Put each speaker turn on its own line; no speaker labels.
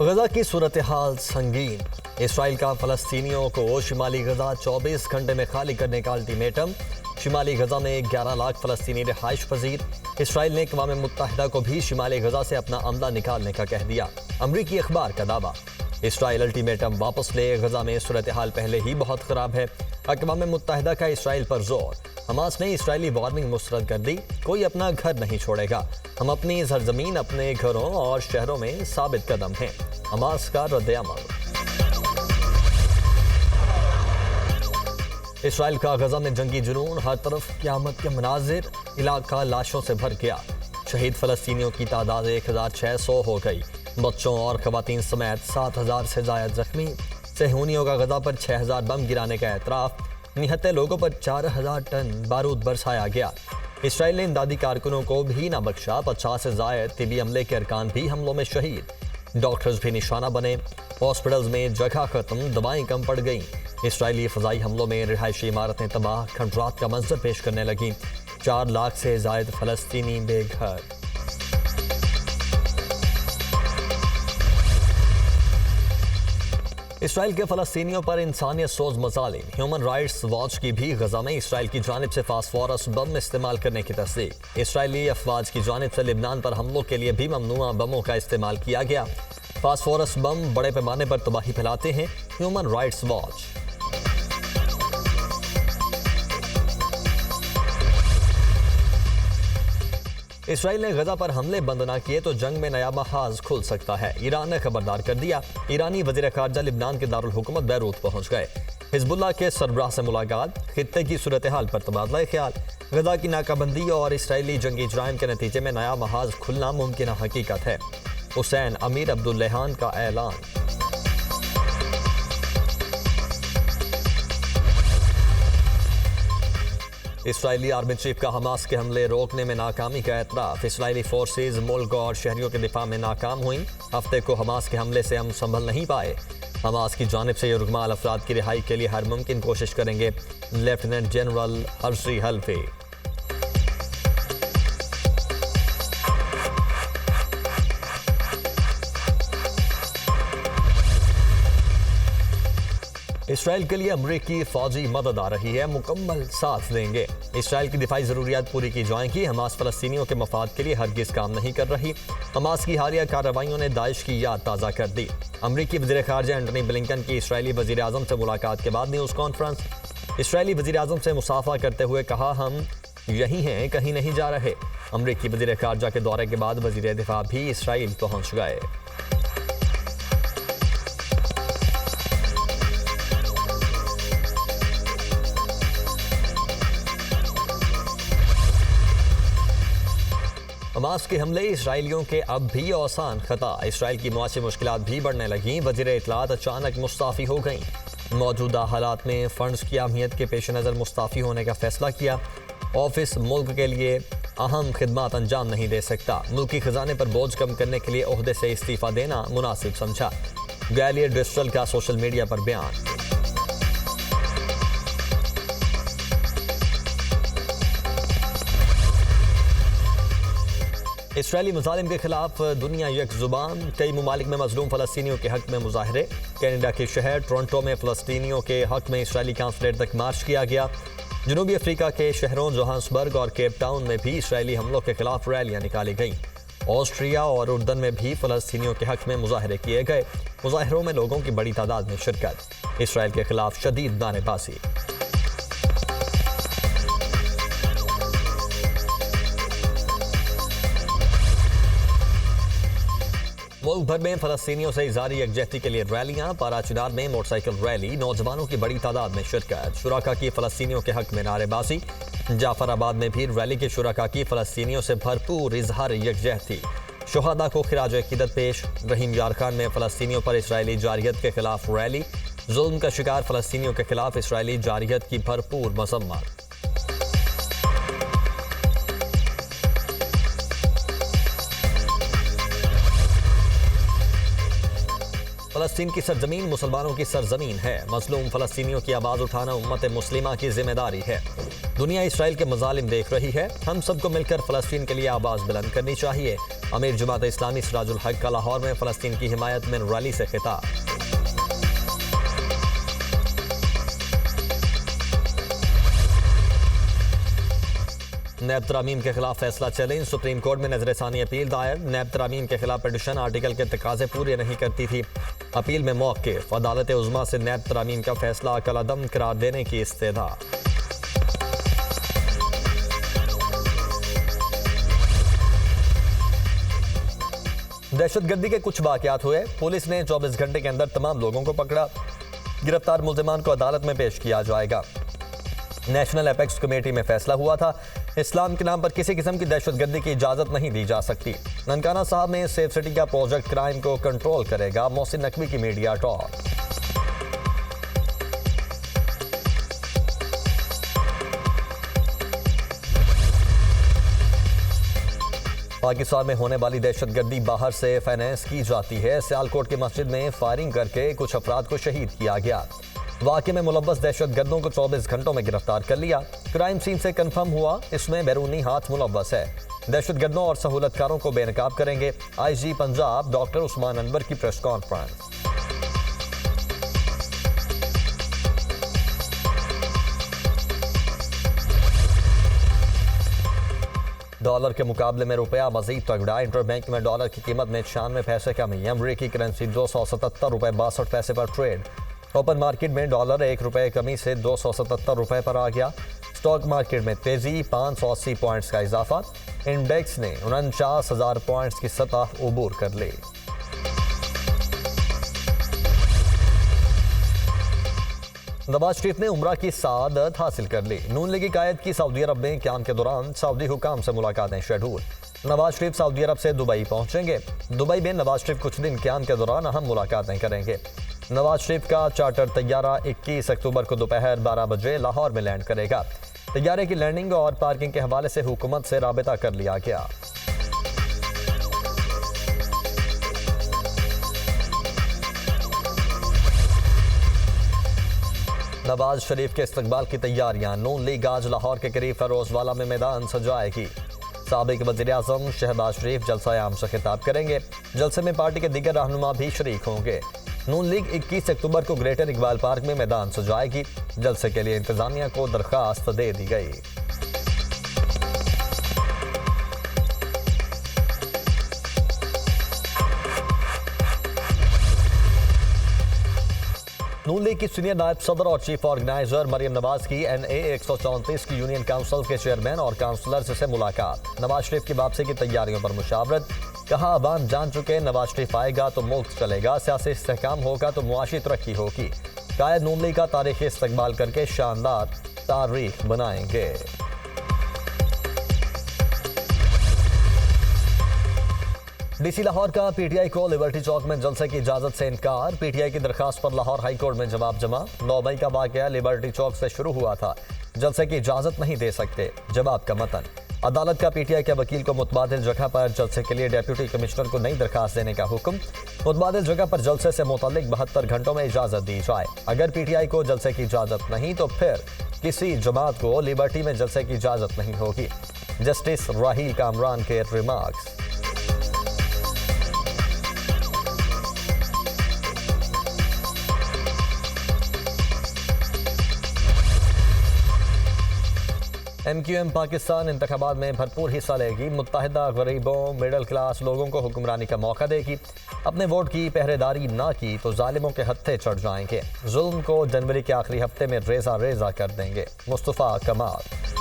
गजा की सूरत हाल संगीन। इसराइल का फलस्तीनियों को शिमाली गजा 24 घंटे में खाली करने का अल्टीमेटम। शिमाली गजा में 11 लाख फलस्तीनी रिहाइश पजीर। इसराइल ने अक़वाम मुत्तहिदा को भी शिमाली गजा से अपना अमला निकालने का कह दिया। अमरीकी अखबार का दावा। इसराइल अल्टीमेटम वापस ले, गजा में सूरत हाल पहले ही बहुत खराब है। अक़वाम मुत्तहिदा का इसराइल पर जोर। हमास ने इसराइली वार्निंग मुस्तरद कर दी, कोई अपना घर नहीं छोड़ेगा। हम अपनी सरजमीन, अपने घरों और शहरों में साबित कदम हैं। हमास का रद्द-ए-अमल। इसराइल का गजा में जंगी जुनून, हर तरफ क़यामत के मनाजिर, इलाका लाशों से भर गया। शहीद फलस्तीनियों की तादाद 1600 हो गई। बच्चों और खवातीन समेत 7000 से ज़ायद जख्मी। सेहूनियों का गजा पर 6000 बम गिराने का एतराफ़। निहत्ते लोगों पर 4000 टन बारूद बरसाया गया। इसराइल ने इमदादी कारकुनों को भी ना बख्शा। 50 से ज़ायद तिबी अमले के अरकान भी हमलों में शहीद। डॉक्टर्स भी निशाना बने। हॉस्पिटल्स में जगह खत्म, दवाएं कम पड़ गईं। इसराइली फ़ज़ाई हमलों में रिहायशी इमारतें तबाह, खंडरात का मंजर पेश करने लगीं। 4 लाख से ज़ायद फ़लस्तीनी बेघर। इसराइल के फ़लस्तीनियों पर इंसानियत सोज मज़ालिम। ह्यूमन राइट्स वॉच की भी गजा में इसराइल की जानिब से फास्फोरस बम इस्तेमाल करने की तस्दीक। इसराइली अफवाज की जानिब से लिबनान पर हमलों के लिए भी ममनुआ बमों का इस्तेमाल किया गया। फास्फोरस बम बड़े पैमाने पर तबाही फैलाते हैं। Human rights watch. इसराइल ने गजा पर हमले बंद न किए तो जंग में नया महाज खुल सकता है। ईरान ने खबरदार कर दिया। ईरानी वज़ीर ख़ारजा लिबनान के दारुल हुकूमत बैरूत पहुंच गए। हिजबुल्लाह के सरबराह से मुलाकात, खित्ते की सूरत हाल पर तबादला ख्याल। गजा की नाकाबंदी और इसराइली जंगी जराइम के नतीजे में नया महाज खुलना मुमकिन हकीकत है। हुसैन अमीर अब्दुल्लेहान का ऐलान। इसराइली आर्मी चीफ का हमास के हमले रोकने में नाकामी का एतराफ़। इसराइली फोर्सेज मुल्क और शहरियों के दिफा में नाकाम हुई। हफ्ते को हमास के हमले से हम संभल नहीं पाए। हमास की जानिब से यरगमाल अफराद की रिहाई के लिए हर मुमकिन कोशिश करेंगे। Lieutenant general Herzi Halevi. Israel के लिए अमरीकी फौजी मदद आ रही है, मुकम्मल साथ देंगे। इसराइल की दिफाई ज़रूरियात पूरी की जाएंगी। हमास फ़लस्तीनियों के मफाद के लिए हरगिज़ काम नहीं कर रही। हमास की हालिया कार्रवाइयों ने दाइश की याद ताज़ा कर दी। अमरीकी वज़ीर ख़ारजा एंटनी ब्लिंकन की इसराइली वज़ीर आज़म से मुलाकात के बाद न्यूज़ कॉन्फ्रेंस। इसराइली वज़ीर आज़म से मुसाफा करते हुए कहा, हम यही हैं, कहीं नहीं जा रहे। अमरीकी वज़ीर ख़ारजा के दौरे के बाद वज़ीर दिफा भी इसराइल पहुँच गए। हमास के हमले इसराइलियों के अब भी आसान खता। इसराइल की मुआशी मुश्किलात भी बढ़ने लगीं। वज़ीर इत्तलात अचानक मुस्ताफ़ी हो गईं। मौजूदा हालात में फ़ंड्स की अहमियत के पेश नज़र मुस्ताफ़ी होने का फैसला किया। ऑफिस मुल्क के लिए अहम खिदमात अंजाम नहीं दे सकता। मुल्की खजाने पर बोझ कम करने के लिए ओहदे से इस्तीफ़ा देना मुनासिब समझा। गैलियर डिस्ट्रल का सोशल मीडिया पर बयान। इसराइली मज़ालिम के खिलाफ दुनिया यक ज़ुबान। कई ममालिक में मज़लूम फ़लस्तीनियों के हक़ में मुज़ाहरे। कनाडा के शहर टोरंटो में फ़लस्तीनियों के हक़ में इसराइली कांसुलेट तक मार्च किया गया। जनूबी अफ्रीका के शहरों जोहान्सबर्ग और केप टाउन में भी इसराइली हमलों के खिलाफ रैलियाँ निकाली गईं। ऑस्ट्रिया और उर्दन में भी फ़लस्तीनियों के हक़ में मुज़ाहरे किए गए। मुज़ाहरों में लोगों की बड़ी तादाद में शिरकत। इसराइल के खिलाफ शदीद नारेबाजी। मुल्क भर में फ़लस्तीनियों से इज़हारी यकजहती के लिए रैलियाँ। पाराचुनार में मोटरसाइकिल रैली, नौजवानों की बड़ी तादाद में शिरकत। शुराका की फ़लस्तीनियों के हक़ में नारेबाजी। जाफराबाद में भी रैली के शुराका की फ़लस्तीनियों से भरपूर इज़हार यकजहती। शुहदा को खिराज अक़ीदत पेश। रहीम यार खान में फ़लस्तीनियों पर इसराइली जारियत के खिलाफ रैली। जुल्म का शिकार फ़लस्तीनियों के खिलाफ इसराइली जारियत की भरपूर मज़म्मत। फलस्तीन की सरजमीन मुसलमानों की सरजमीन है। मजलूम फलस्तीनियों की आवाज़ उठाना उम्मत मुस्लिमा की जिम्मेदारी है। दुनिया इसराइल के मजालिम देख रही है। हम सबको मिलकर फलस्तीन के लिए आवाज़ बुलंद करनी चाहिए। अमीर जमात इस्लामी सिराजुल हक का लाहौर में फलस्तीन की हिमायत में रैली से खिताब। नैब तरामीम के खिलाफ फैसला चैलेंज। सुप्रीम कोर्ट में नजरसानी अपील दायर। नैब तरामीम के खिलाफ पिटीशन आर्टिकल के तकाजे पूरे नहीं करती थी। अपील में मौक़िफ़। अदालत उज़्मा से नैब तरामीम का फैसला कलअदम करार देने की इस्तेदा। दहशतगर्दी के कुछ वाक़यात हुए। पुलिस ने 24 घंटे के अंदर तमाम लोगों को पकड़ा। गिरफ्तार मुल्ज़िमान को अदालत में पेश किया जाएगा। नेशनल एपेक्स कमेटी में फैसला हुआ था, इस्लाम के नाम पर किसी किस्म की दहशतगर्दी की इजाज़त नहीं दी जा सकती। ननकाना साहब में सेफ सिटी का प्रोजेक्ट क्राइम को कंट्रोल करेगा। मोहसिन नकवी की मीडिया टॉक। पाकिस्तान में होने वाली दहशतगर्दी बाहर से फाइनेंस की जाती है। सियालकोट की मस्जिद में फायरिंग करके कुछ अफराद को शहीद किया गया। वाक़े में मुलव्वस दहशतगर्दों को 24 घंटों में गिरफ्तार कर लिया। क्राइम सीन से कंफर्म हुआ इसमें बैरूनी हाथ मुलव्वस है। दहशतगर्दों और सहूलतकारों को बेनकाब करेंगे। IG पंजाब डॉक्टर उस्मान अनवर की प्रेस कॉन्फ्रेंस। डॉलर के मुकाबले में रुपया मजीद तगड़ा। इंटरबैंक में डॉलर की कीमत में 96 पैसे कमी। अमरीकी करेंसी 277 रुपये 62 पैसे पर ट्रेड। ओपन मार्केट में डॉलर 1 रुपये कमी से 277 रुपये पर आ गया। स्टॉक मार्केट में तेजी, 580 पॉइंट्स का इजाफा। इंडेक्स ने 49,000 पॉइंट्स की सतह उबूर कर ली। नवाज शरीफ ने उम्रा की सआदत हासिल कर ली। नून लीगी कायद की सऊदी अरब में क़याम के दौरान सऊदी हुकाम से मुलाकातें शेड्यूल। नवाज शरीफ सऊदी अरब से दुबई पहुंचेंगे। दुबई में नवाज शरीफ कुछ दिन क़याम के दौरान अहम मुलाकातें करेंगे। नवाज शरीफ का चार्टर तैयारा 21 अक्टूबर को दोपहर 12 बजे लाहौर में लैंड करेगा। तैयारे की लैंडिंग और पार्किंग के हवाले से हुकूमत से राबिता कर लिया गया। नवाज शरीफ के इस्तकबाल की तैयारियां। नून लीग आज लाहौर के करीब फरोजवाला में मैदान सजाएगी। साबिक वज़ीर आज़म शहबाज शरीफ जलसा आम से खिताब करेंगे। जलसे में पार्टी के दीगर रहनुमा भी शरीक होंगे। नून लीग 21 अक्टूबर को ग्रेटर इकबाल पार्क में मैदान सजाएगी। जलसे के लिए इंतजामिया को दरख्वास्त दे दी गई। नून लीग की सीनियर नायब सदर और चीफ ऑर्गेनाइजर मरियम नवाज की NA 134 की यूनियन काउंसिल के चेयरमैन और काउंसलर से मुलाकात। नवाज शरीफ की वापसी की तैयारियों पर मुशावरत। कहा अवाम जान चुके नवाज शरीफ आएगा तो मुल्क चलेगा, सियासी इस्तेहकाम होगा तो मुआशी तरक्की होगी। कायद नून लीग का तारीखी इस्तकबाल करके शानदार तारीख बनाएंगे। DC लाहौर का PTI को लिबर्टी चौक में जलसे की इजाजत से इनकार। PTI की दरखास्त पर लाहौर हाई कोर्ट में जवाब जमा। 9 मई का वाकया लिबर्टी चौक से शुरू हुआ था। जलसे की इजाजत नहीं दे सकते, जवाब का मतन। अदालत का PTI के वकील को मुतबादिल जगह पर जलसे के लिए डेप्यूटी कमिश्नर को नई दरखास्त देने का हुक्म। मुतबादिल जगह पर जलसे से मुतालिक 72 घंटों में इजाजत दी जाए। अगर PTI को जलसे की इजाजत नहीं तो फिर किसी जमात को लिबर्टी में जलसे की इजाजत नहीं होगी। जस्टिस राहील कामरान के रिमार्क्स। MQM पाकिस्तान इंतखाबात में भरपूर हिस्सा लेगी। मुत्तहिदा गरीबों मिडिल क्लास लोगों को हुक्मरानी का मौका देगी। अपने वोट की पहरेदारी ना की तो जालिमों के हत्थे चढ़ जाएंगे। जुल्म को जनवरी के आखिरी हफ्ते में रेजा रेजा कर देंगे। मुस्तफ़ा कमाल।